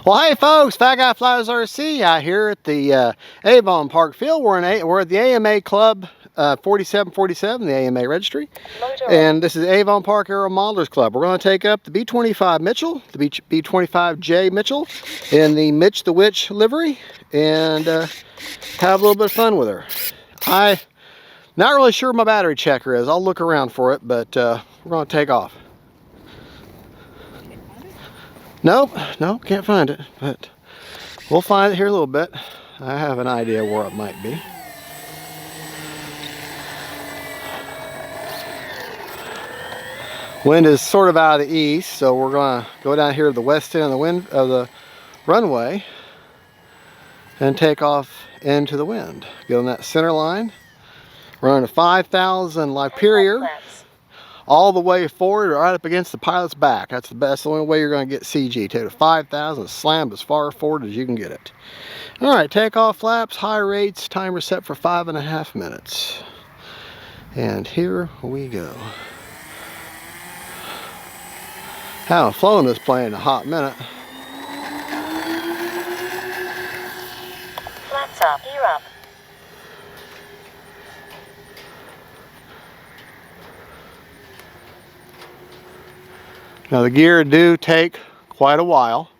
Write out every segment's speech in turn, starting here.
Well, hey folks, Fat Guy Flies RC out here at the Avon Park Field. We're at the AMA Club 4747, the AMA registry. And this is Avon Park Aero Modelers Club. We're going to take up the B-25 Mitchell, the B-25J Mitchell in the Mitch the Witch livery and have a little bit of fun with her. I'm not really sure my battery checker is. I'll look around for it, but we're going to take off. Nope, can't find it, but we'll find it here a little bit. I have an idea where it might be. Wind is sort of out of the east, so we're going to go down here to the west end of the runway and take off into the wind. Get on that center line. We're on a 5,000 Lyperior. All the way forward or right up against the pilot's back. That's the best. The only way you're going to get CG. Take it to 5,000, slammed as far forward as you can get it. All right, takeoff flaps, high rates, timer set for 5.5 minutes. And here we go. Haven't flown this plane in a hot minute. Flaps up, gear up. Now the gear do take quite a while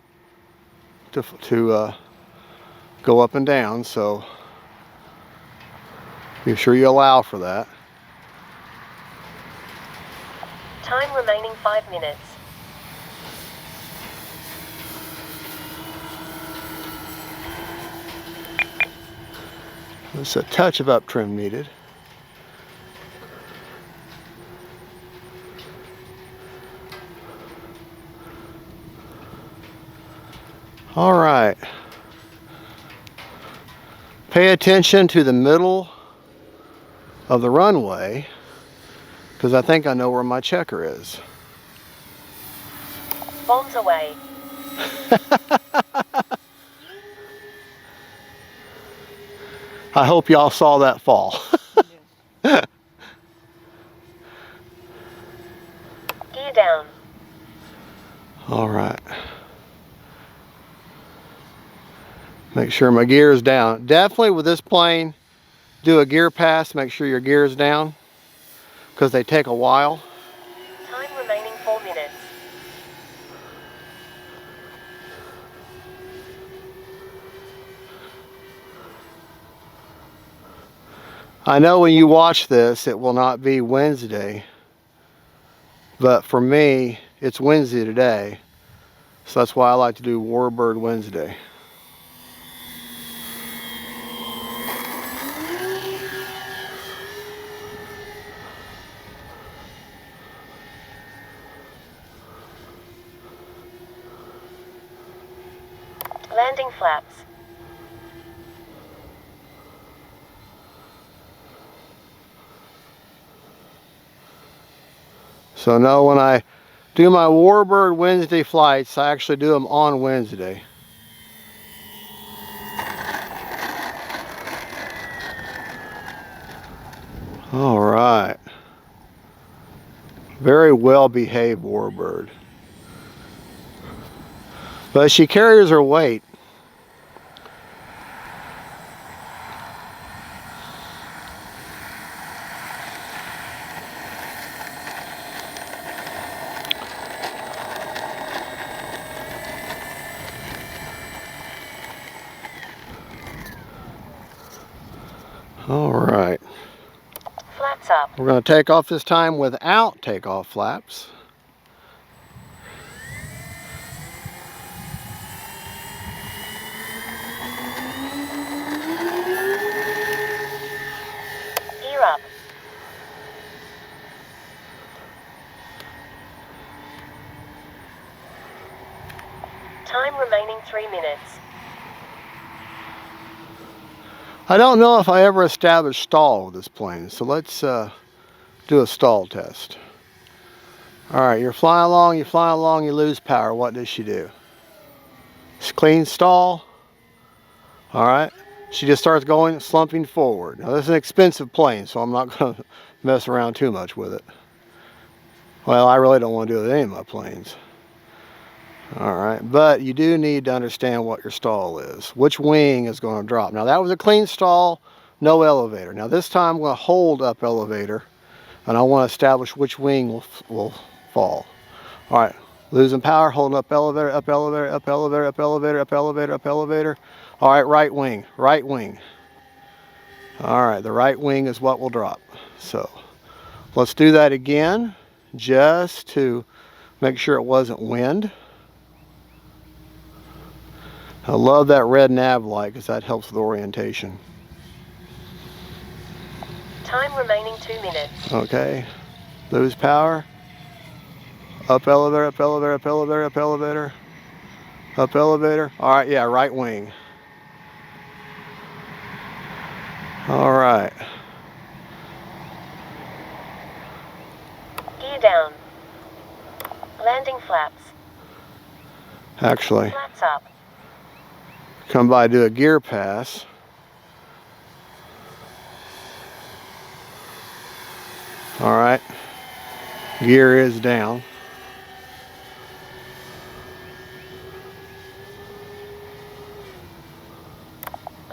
to go up and down, so be sure you allow for that. Time remaining 5 minutes. Just a touch of up trim needed. All right, pay attention to the middle of the runway because I think I know where my checker is. Bombs away. I hope y'all saw that fall. Gear down. All right. Make sure my gear is down. Definitely with this plane, do a gear pass. Make sure your gear is down because they take a while. Time remaining 4 minutes. I know when you watch this, it will not be Wednesday, but for me, it's Wednesday today. So that's why I like to do Warbird Wednesday. Landing flaps. So now when I do my Warbird Wednesday flights, I actually do them on Wednesday. All right. Very well behaved Warbird. But she carries her weight. All right. Flaps up. We're going to take off this time without takeoff flaps. Gear up. Time remaining 3 minutes. I don't know if I ever established stall with this plane, so let's do a stall test. All right, you're flying along, you lose power. What does she do? Clean stall. All right, she just starts going, slumping forward. Now this is an expensive plane, so I'm not going to mess around too much with it. Well, I really don't want to do it with any of my planes. All right, but you do need to understand what your stall is. Which wing is going to drop. Now that was a clean stall, no elevator. Now this time I'm going to hold up elevator, and I want to establish which wing will fall. All right, losing power, holding up elevator, up elevator, up elevator, up elevator, up elevator, up elevator. All right, right wing, right wing. All right, the right wing is what will drop. So let's do that again, just to make sure it wasn't wind. I love that red nav light because that helps with orientation. Time remaining 2 minutes. Okay, lose power. Up elevator, up elevator, up elevator, up elevator, up elevator. All right, yeah, right wing. All right. Gear down. Landing flaps. Actually, Flaps up. come by, do a gear pass. All right, gear is down.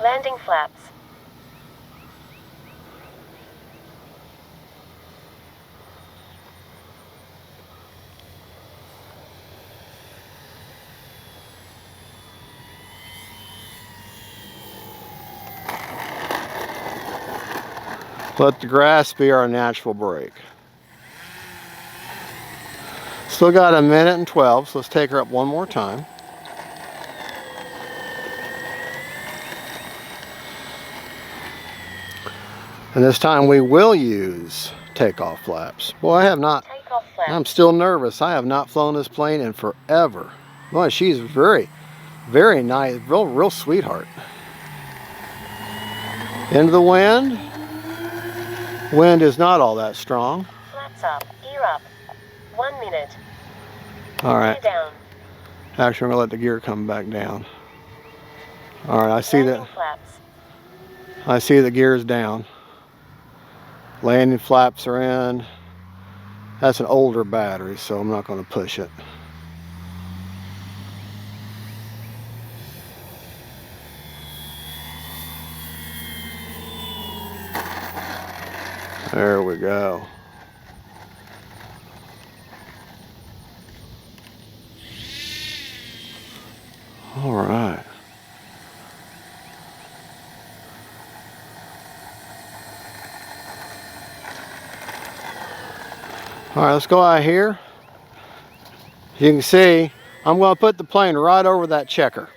Landing flaps. Let the grass be our natural break. Still got 1:12, so let's take her up one more time. And this time we will use takeoff flaps. Boy, I have not, Takeoff flaps. I'm still nervous. I have not flown this plane in forever. Boy, she's very, very nice, real sweetheart. Into the wind. Wind is not all that strong. Flaps up. Gear up. 1 minute. All right. Gear down. Actually, I'm gonna let the gear come back down. All right, I see Landing that. flaps. I see the gear's down. Landing flaps are in. That's an older battery, so I'm not going to push it. There we go. All right. All right, let's go out here. You can see, I'm going to put the plane right over that checker.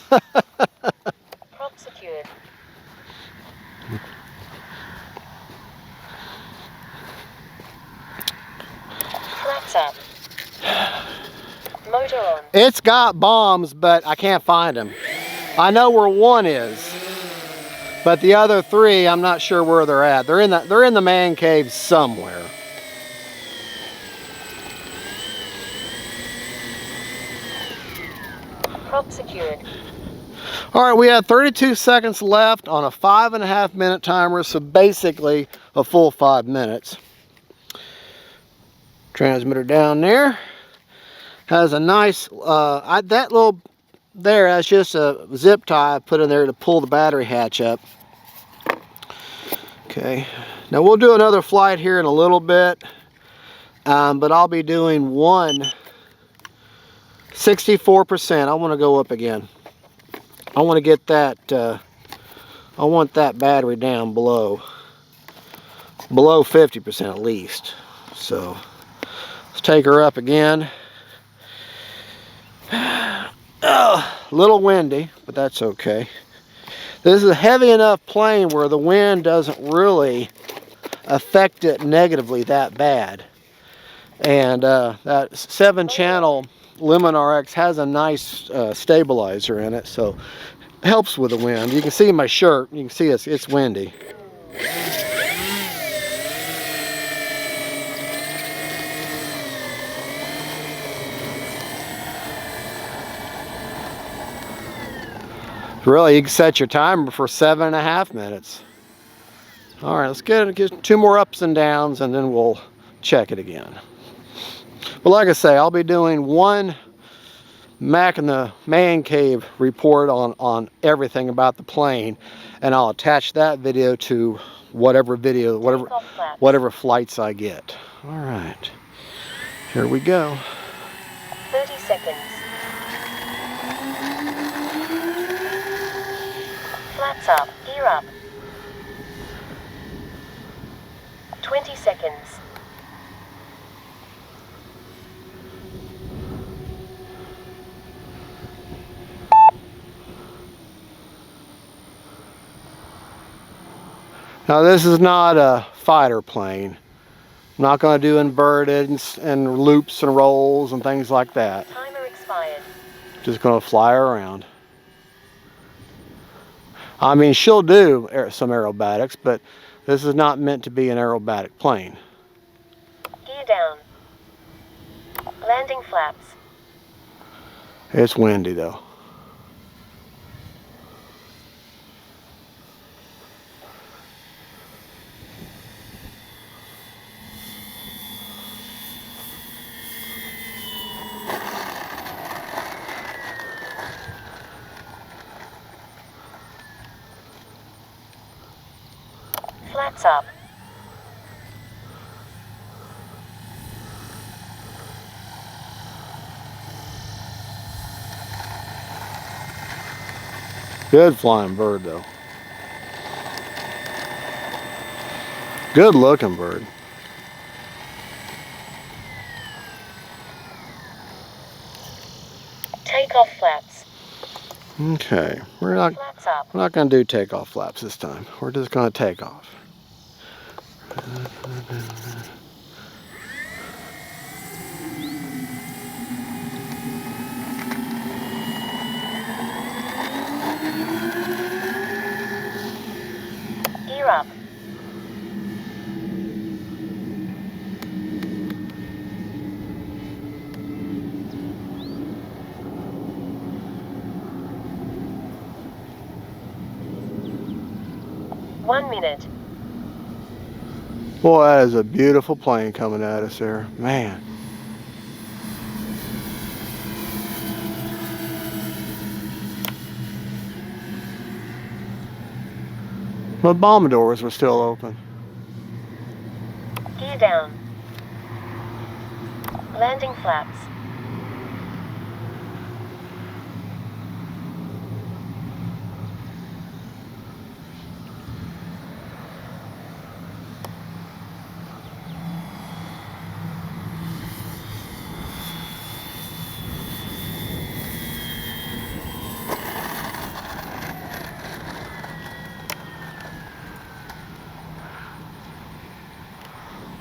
Prop secured. Flaps up. Motor on. It's got bombs, but I can't find them. I know where one is, but the other three, I'm not sure where they're at. They're in the man cave somewhere. Prop secured. All right, we have 32 seconds left on a 5.5 minute timer, so basically a full 5 minutes. Transmitter down there has a nice, that little there, that's just a zip tie I put in there to pull the battery hatch up. Okay, now we'll do another flight here in a little bit, but I'll be doing 64%. I want to go up again. I want to get that, I want that battery down below 50% at least. So let's take her up again. A little windy, but that's okay. This is a heavy enough plane where the wind doesn't really affect it negatively that bad. And that 7-channel Lemon RX has a nice stabilizer in it, so it helps with the wind. You can see my shirt, you can see it's windy. Really, you can set your timer for 7.5 minutes. All right, let's get 2 more ups and downs, and then we'll check it again. But like I say, I'll be doing Mac and the Man Cave report on everything about the plane, and I'll attach that video to whatever flights I get. All right, here we go. 30 seconds. Flaps up, gear up. 20 seconds. Now this is not a fighter plane. I'm not going to do inverted and loops and rolls and things like that. Timer expired. Just going to fly around. I mean, she'll do some aerobatics, but this is not meant to be an aerobatic plane. Gear down. Landing flaps. It's windy though. Flaps up. Good flying bird though. Good looking bird. Takeoff flaps. Okay, we're not going to do takeoff flaps this time. We're just going to take off. Gear up. One minute. Boy, that is a beautiful plane coming at us there. Man. The bomb doors were still open. Gear down. Landing flaps.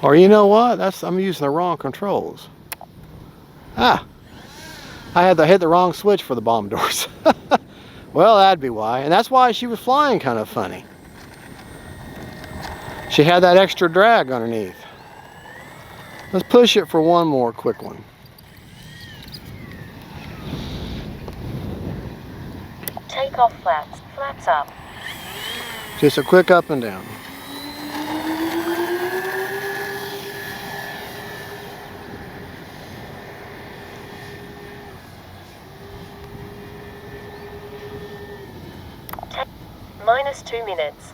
Or you know what? I'm using the wrong controls. I had to hit the wrong switch for the bomb doors. Well, that'd be why. And that's why she was flying kind of funny. She had that extra drag underneath. Let's push it for one more quick one. Takeoff flaps. Flaps up. Just a quick up and down. Minus 2 minutes.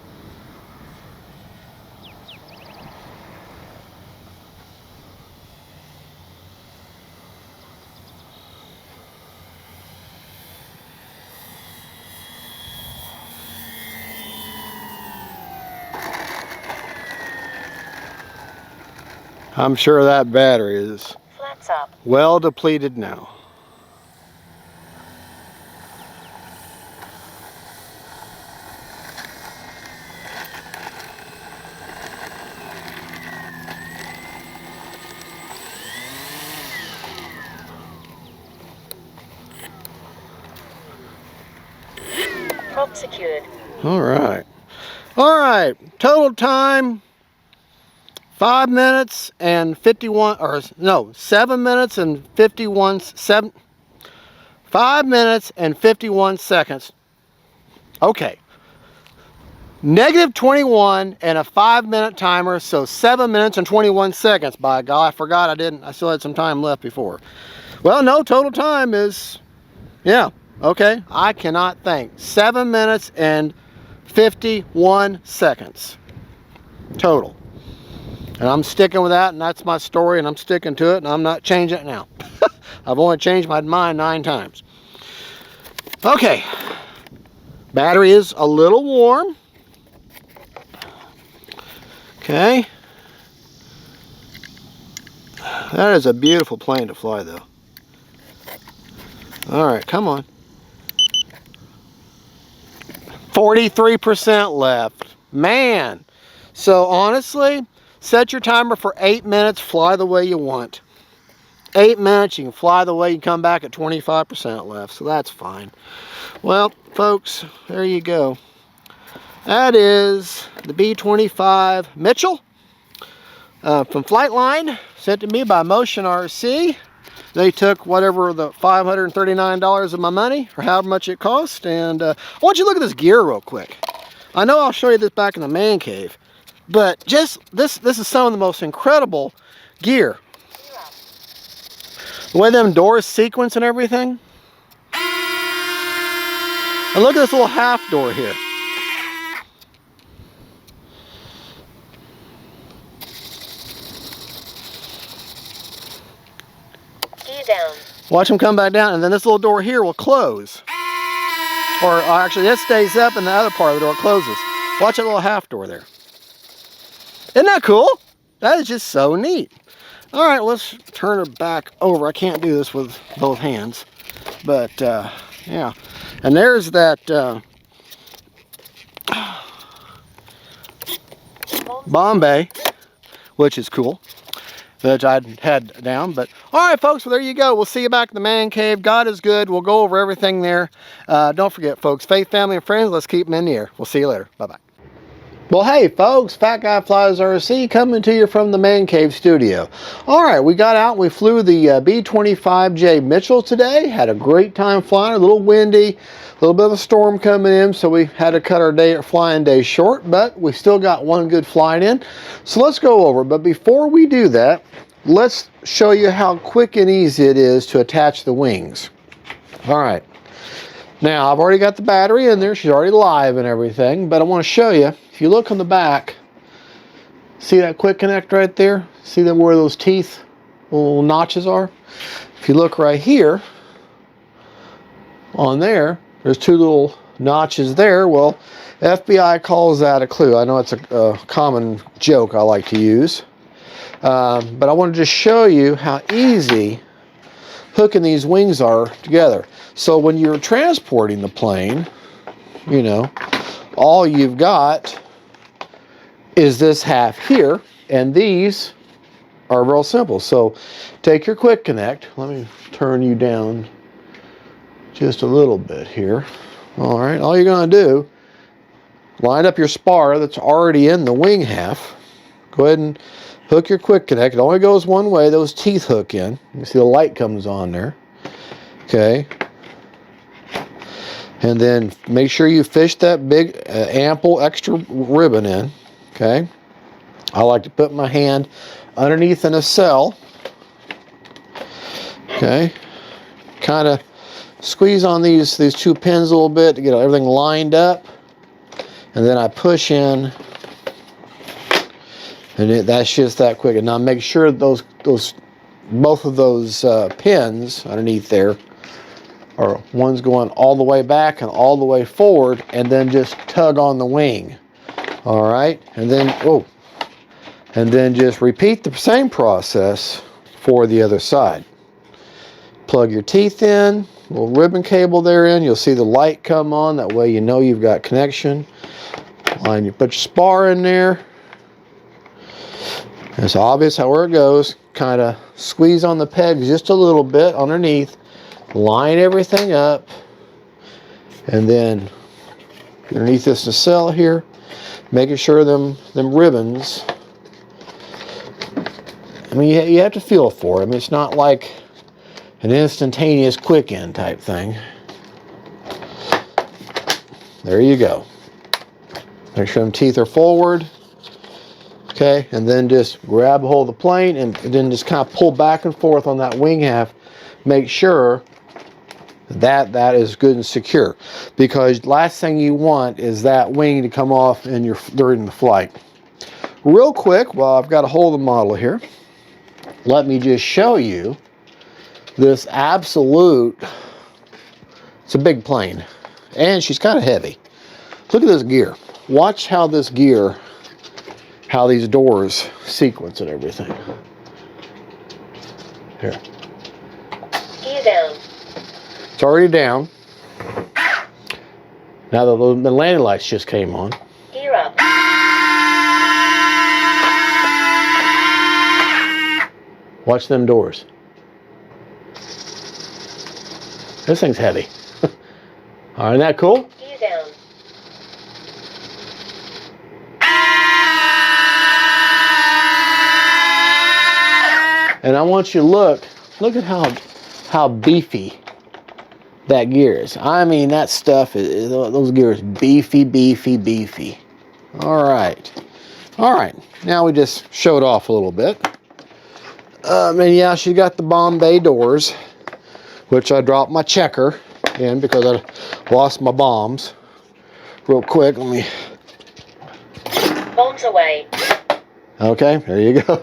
I'm sure that battery is Flaps up. well depleted now. Prop secured. All right. All right. Total time 5 minutes and 51, or no, 7 minutes and 5 minutes and 51 seconds. Okay. Negative 21 and a 5-minute timer, so 7 minutes and 21 seconds. By God, I forgot I still had some time left before. Well, no, total time is Yeah, okay. I cannot think. 7 minutes and 51 seconds total. And I'm sticking with that, and that's my story, and I'm sticking to it, and I'm not changing it now. I've only changed my mind 9 times. Okay. Battery is a little warm. Okay. That is a beautiful plane to fly, though. All right, come on. 43% left. Man. So honestly, set your timer for 8 minutes, fly the way you want. 8 minutes, you can fly the way you come back at 25% left, so that's fine. Well, folks, there you go. That is the B-25 Mitchell from Flightline, sent to me by Motion RC. They took whatever the $539 of my money, or however much it cost, and I want you to look at this gear real quick. I know I'll show you this back in the man cave, but just this is some of the most incredible gear. The way them doors sequence and everything. And look at this little half door here. Gear down. Watch them come back down, and then this little door here will close. Or actually, this stays up and the other part of the door closes. Watch that little half door there. Isn't that cool? That is just so neat. All right, let's turn it back over. I can't do this with both hands. But, yeah. And there's that Bombay, which is cool, that I'd had down. But all right, folks, well, there you go. We'll see you back in the man cave. God is good. We'll go over everything there. Don't forget, folks, faith, family, and friends, let's keep them in the air. We'll see you later. Bye-bye. Well, hey, folks, Fat Guy Flies RC coming to you from the Man Cave studio. All right, we got out. We flew the B-25J Mitchell today. Had a great time flying. A little windy, a little bit of a storm coming in, so we had to cut our flying day short, but we still got one good flight in. So let's go over. But before we do that, let's show you how quick and easy it is to attach the wings. All right. Now, I've already got the battery in there. She's already live and everything, but I want to show you. If you look on the back, see that quick connect right there? See them where those teeth, little notches are? If you look right here, on there, there's 2 little notches there. Well, FBI calls that a clue. I know it's a common joke I like to use. But I want to just show you how easy hooking these wings are together. So when you're transporting the plane, you know, all you've got is this half here, and these are real simple. So take your quick connect. Let me turn you down just a little bit here. All right, all you're going to do, line up your spar that's already in the wing half. Go ahead and hook your quick connect. It only goes one way. Those teeth hook in. You see the light comes on there. Okay. And then make sure you fish that big, ample extra ribbon in. Okay. I like to put my hand underneath in a cell. Okay. Kind of squeeze on these 2 pins a little bit to get everything lined up. And then I push in. And that's just that quick. And now make sure both of those pins underneath there are one's going all the way back and all the way forward, and then just tug on the wing. All right, and then just repeat the same process for the other side. Plug your teeth in, little ribbon cable there in. You'll see the light come on. That way you know you've got connection. Put your spar in there. It's obvious where it goes. Kind of squeeze on the pegs just a little bit underneath. Line everything up. And then underneath this nacelle here, making sure them ribbons. I mean, you have to feel for it. I mean, it's not like an instantaneous quick end type thing. There you go. Make sure them teeth are forward. Okay, and then just grab a hold of the plane and then just kind of pull back and forth on that wing half. Make sure That is good and secure, because last thing you want is that wing to come off during the flight. Real quick, while I've got a hold of the model here, let me just show you this absolute, it's a big plane, and she's kind of heavy. Look at this gear. Watch how this gear, how these doors sequence and everything. Here. Gear down. It's already down. Now the landing lights just came on. Gear up. Watch them doors. This thing's heavy. All right, isn't that cool? Gear down. And I want you to look at how beefy that gear is. I mean, that stuff is, those gears, beefy, beefy, beefy. All right. Now we just showed off a little bit. And yeah, she got the Bombay doors, which I dropped my checker in because I lost my bombs. Real quick, let me. Bombs away. Okay, there you go.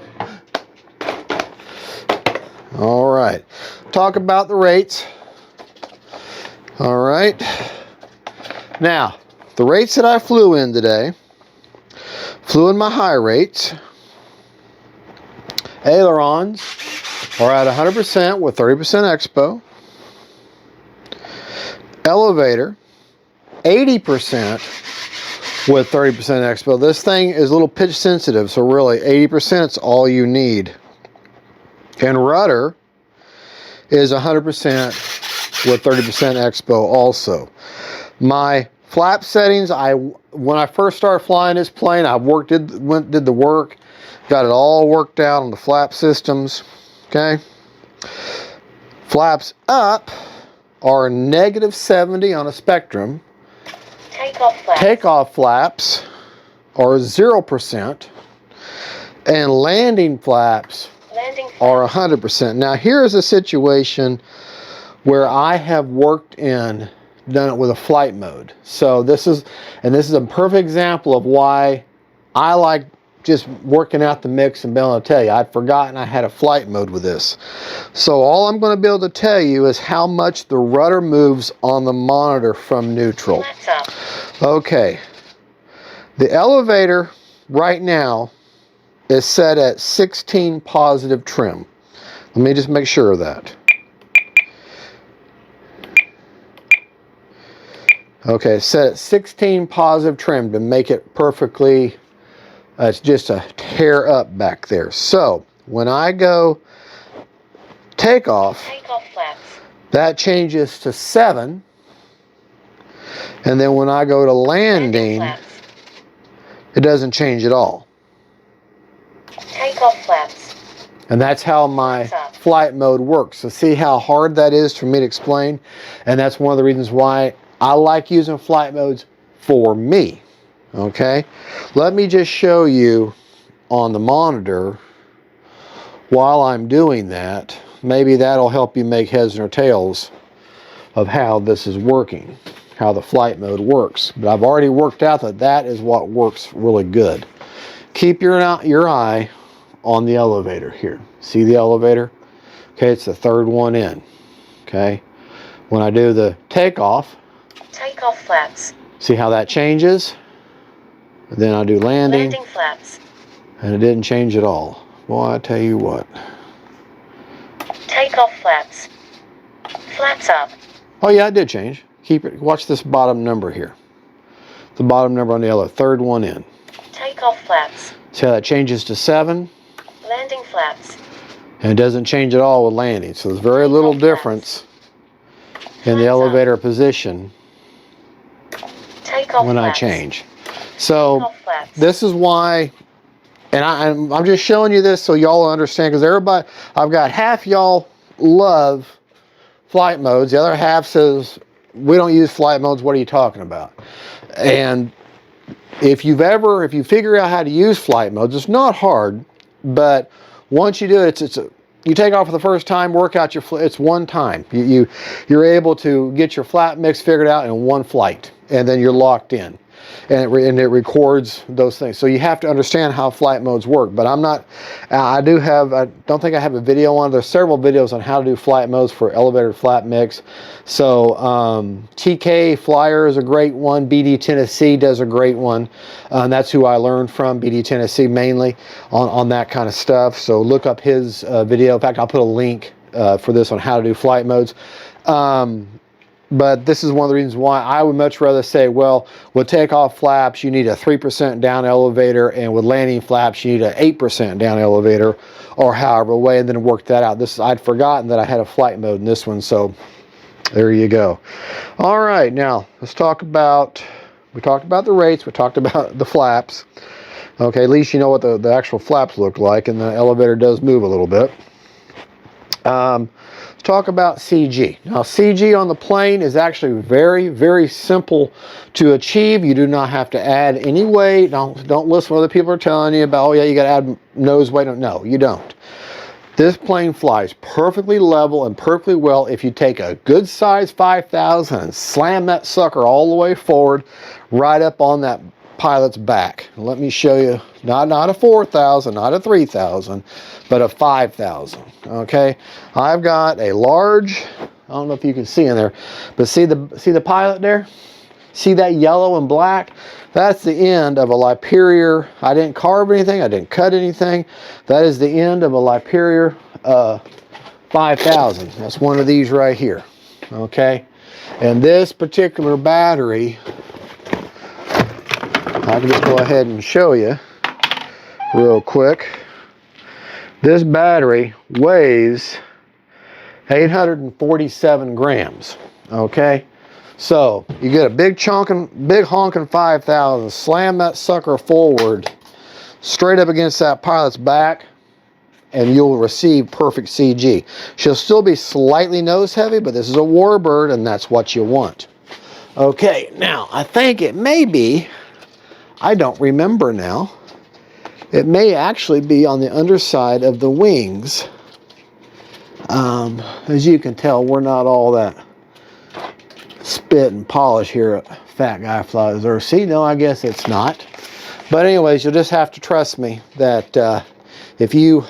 All right. Talk about the rates. All right. Now, the rates that I flew in today, flew in my high rates. Ailerons are at 100% with 30% expo. Elevator, 80% with 30% expo. This thing is a little pitch sensitive, so really 80% is all you need. And rudder is 100% with 30% expo also. My flap settings, when I first started flying this plane, I did the work, got it all worked out on the flap systems. Okay. Flaps up are -70 on a spectrum. Takeoff flaps. Takeoff flaps are 0%, and landing flaps are 100%. Now here's a situation where I have done it with a flight mode. So this is a perfect example of why I like just working out the mix and being able to tell you. I'd forgotten I had a flight mode with this. So all I'm going to be able to tell you is how much the rudder moves on the monitor from neutral. Okay. The elevator right now is set at 16 positive trim. Let me just make sure of that. Okay, set at 16 positive trim to make it perfectly, it's just a tear up back there. So when I go takeoff flaps. That changes to 7. And then when I go to landing it doesn't change at all. Takeoff flaps. And that's how my flight mode works. So see how hard that is for me to explain? And that's one of the reasons why I like using flight modes for me. Okay? Let me just show you on the monitor while I'm doing that. Maybe that'll help you make heads or tails of how this is working, how the flight mode works. But I've already worked out that that is what works really good. Keep your eye on the elevator here. See the elevator? Okay, it's the third one in. Okay, when I do the takeoff flaps. See how that changes? And then I do landing flaps. And it didn't change at all. Well, I tell you what. Takeoff flaps. Flaps up. Oh yeah, it did change. Keep it. Watch this bottom number here. The bottom number on the yellow, third one in. Takeoff flaps. See how that changes to 7? Landing flaps. And it doesn't change at all with landing. So there's very little difference in the elevator position when I change. So this is why, and I'm just showing you this so y'all understand, because everybody, I've got half y'all love flight modes, the other half says we don't use flight modes, what are you talking about? And if you figure out how to use flight modes, it's not hard, but once you do it, you take off for the first time, work out your, it's one time. You're able to get your flap mix figured out in one flight, and then you're locked in. And it records those things. So you have to understand how flight modes work. But I'm not, I don't think I have a video on. There's several videos on how to do flight modes for elevator flap mix. So TK Flyer is a great one. BD Tennessee does a great one. That's who I learned from, BD Tennessee mainly, on that kind of stuff. So look up his video. In fact, I'll put a link for this on how to do flight modes. But this is one of the reasons why I would much rather say, well, with takeoff flaps, you need a 3% down elevator, and with landing flaps, you need an 8% down elevator, or however way, and then work that out. I'd forgotten that I had a flight mode in this one, so there you go. All right, now let's talk about, we talked about the rates, we talked about the flaps. Okay, at least you know what the actual flaps look like, and the elevator does move a little bit. Let's talk about CG. Now, CG on the plane is actually very, very simple to achieve. You do not have to add any weight. Don't listen to what other people are telling you about, oh yeah, you got to add nose weight. No, you don't. This plane flies perfectly level and perfectly well if you take a good size 5,000 and slam that sucker all the way forward, right up on that pilot's back. Let me show you, not a 4,000, not a 3,000, but a 5,000. Okay, I've got a large, I don't know if you can see in there, but see the pilot there? See that yellow and black? That's the end of a Liperior. I didn't carve anything, I didn't cut anything. That is the end of a Liperior 5000. That's one of these right here. Okay, and this particular battery, I can just go ahead and show you real quick. This battery weighs 847 grams. Okay, so you get a big honking 5,000, slam that sucker forward, straight up against that pilot's back, and you'll receive perfect CG. She'll still be slightly nose heavy, but this is a warbird, and that's what you want. Okay, now I think it may be, I don't remember now, it may actually be on the underside of the wings. As you can tell, we're not all that spit and polish here at Fat Guy Flies RC. No, I guess it's not. But anyways, you'll just have to trust me that if you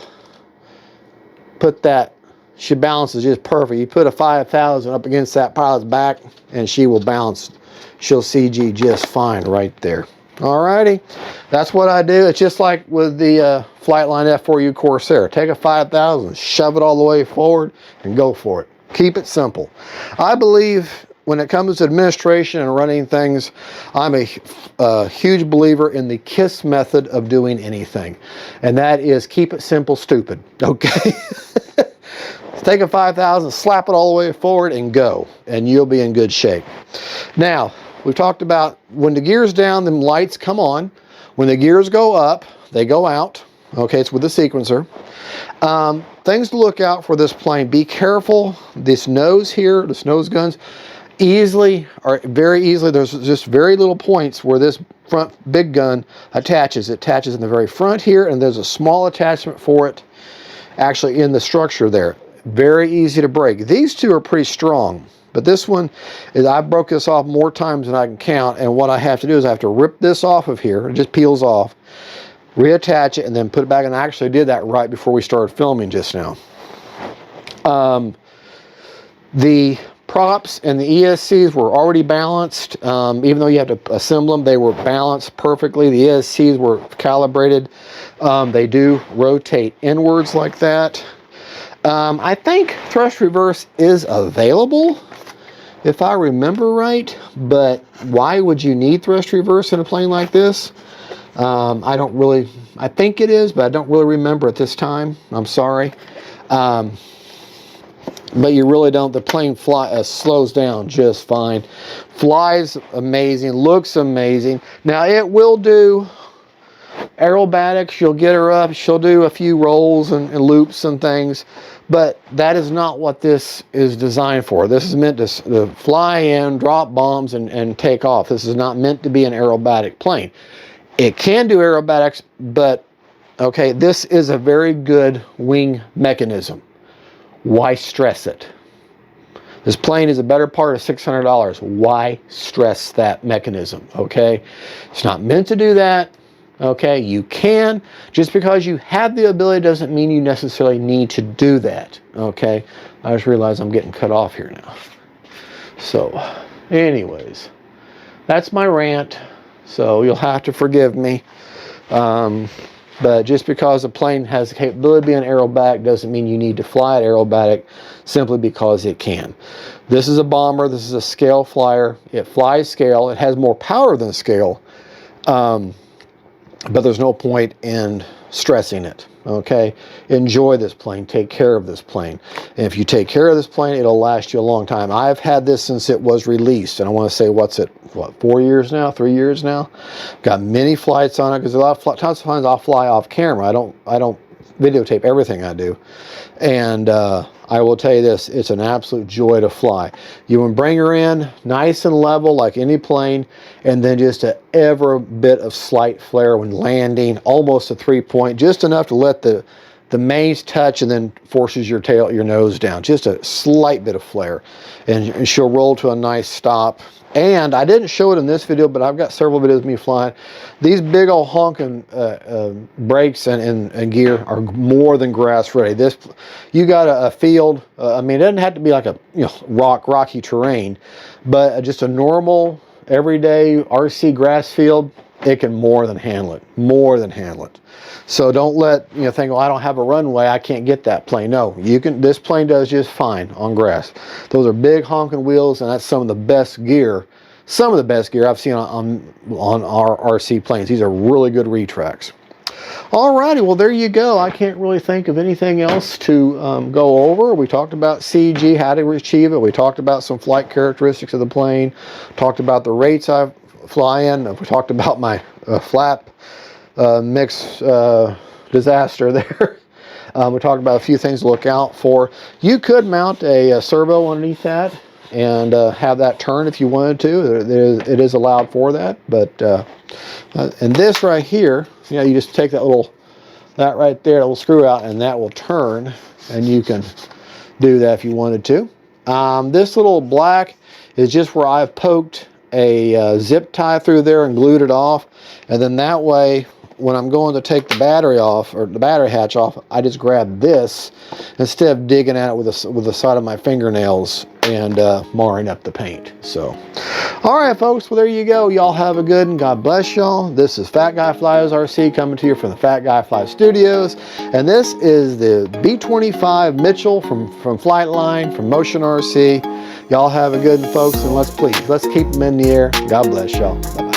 put that, she balances just perfect. You put a 5,000 up against that pilot's back, and she will balance. She'll CG just fine right there. Alrighty, that's what I do. It's just like with the FLIGHTLINE F4U Corsair. Take a 5,000, shove it all the way forward, and go for it. Keep it simple. I believe when it comes to administration and running things, I'm a huge believer in the KISS method of doing anything. And that is keep it simple, stupid. Okay? Take a 5,000, slap it all the way forward, and go. And you'll be in good shape. Now, we've talked about when the gear's down, them lights come on. When the gears go up, they go out. Okay, it's with the sequencer. Things to look out for this plane. Be careful. This nose here, this nose guns, very easily, there's just very little points where this front big gun attaches. It attaches in the very front here, and there's a small attachment for it actually in the structure there. Very easy to break. These two are pretty strong. But this one, I broke this off more times than I can count, and what I have to do is I have to rip this off of here. It just peels off, reattach it, and then put it back, and I actually did that right before we started filming just now. The props and the ESCs were already balanced. Even though you have to assemble them, they were balanced perfectly. The ESCs were calibrated. They do rotate inwards like that. I think thrust reverse is available, if I remember right, but why would you need thrust reverse in a plane like this? I think it is, but I don't really remember at this time. I'm sorry. But you really don't. The plane slows down just fine. Flies amazing, looks amazing. Now it will do aerobatics. You'll get her up. She'll do a few rolls and loops and things. But that is not what this is designed for. This is meant to fly in, drop bombs, and take off. This is not meant to be an aerobatic plane. It can do aerobatics, but Okay, this is a very good wing mechanism. Why stress it? This plane is a better part of $600. Why stress that mechanism? Okay, it's not meant to do that. Okay, you can. Just because you have the ability doesn't mean you necessarily need to do that. Okay, I just realized I'm getting cut off here now. So, anyways, that's my rant. So you'll have to forgive me. But just because a plane has the capability of being aerobatic doesn't mean you need to fly it aerobatic simply because it can. This is a bomber. This is a scale flyer. It flies scale. It has more power than scale. But there's no point in stressing it. Okay, enjoy this plane, take care of this plane, and if you take care of this plane, it'll last you a long time. I've had this since it was released, and I want to say, what, 4 years now, 3 years now? Got many flights on it, because a lot of times I'll fly off camera. I don't videotape everything I do, and I will tell you this, it's an absolute joy to fly. You want to bring her in nice and level like any plane, and then just a bit of slight flare when landing, almost a 3-point, just enough to let the mains touch and then forces your nose down. Just a slight bit of flare, and she'll roll to a nice stop. And I didn't show it in this video, but I've got several videos of me flying. These big old honking brakes and gear are more than grass ready. This, you got a field. I mean, it doesn't have to be like a rocky terrain, but just a normal everyday RC grass field. It can more than handle it. More than handle it. So don't let think, well, I don't have a runway, I can't get that plane. No, you can. This plane does just fine on grass. Those are big honking wheels, and that's some of the best gear. Some of the best gear I've seen on our RC planes. These are really good retracts. Alrighty, well there you go. I can't really think of anything else to go over. We talked about CG, how to achieve it. We talked about some flight characteristics of the plane. Talked about the rates I fly in. We talked about my flap mix disaster there. We talked about a few things to look out for. You could mount a servo underneath that and have that turn if you wanted to. It is allowed for that. But and this right here, you just take that right there, little screw out, and that will turn, and you can do that if you wanted to. This little black is just where I've poked a zip tie through there and glued it off, and then that way when I'm going to take the battery off, or the battery hatch off, I just grab this instead of digging at it with the side of my fingernails and marring up the paint. So, all right, folks, well, there you go. Y'all have a good one. God bless y'all. This is Fat Guy Flies RC coming to you from the Fat Guy Flies Studios, and this is the B-25 Mitchell from FLIGHTLINE, from Motion RC. Y'all have a good one, folks, and let's keep them in the air. God bless y'all. Bye-bye.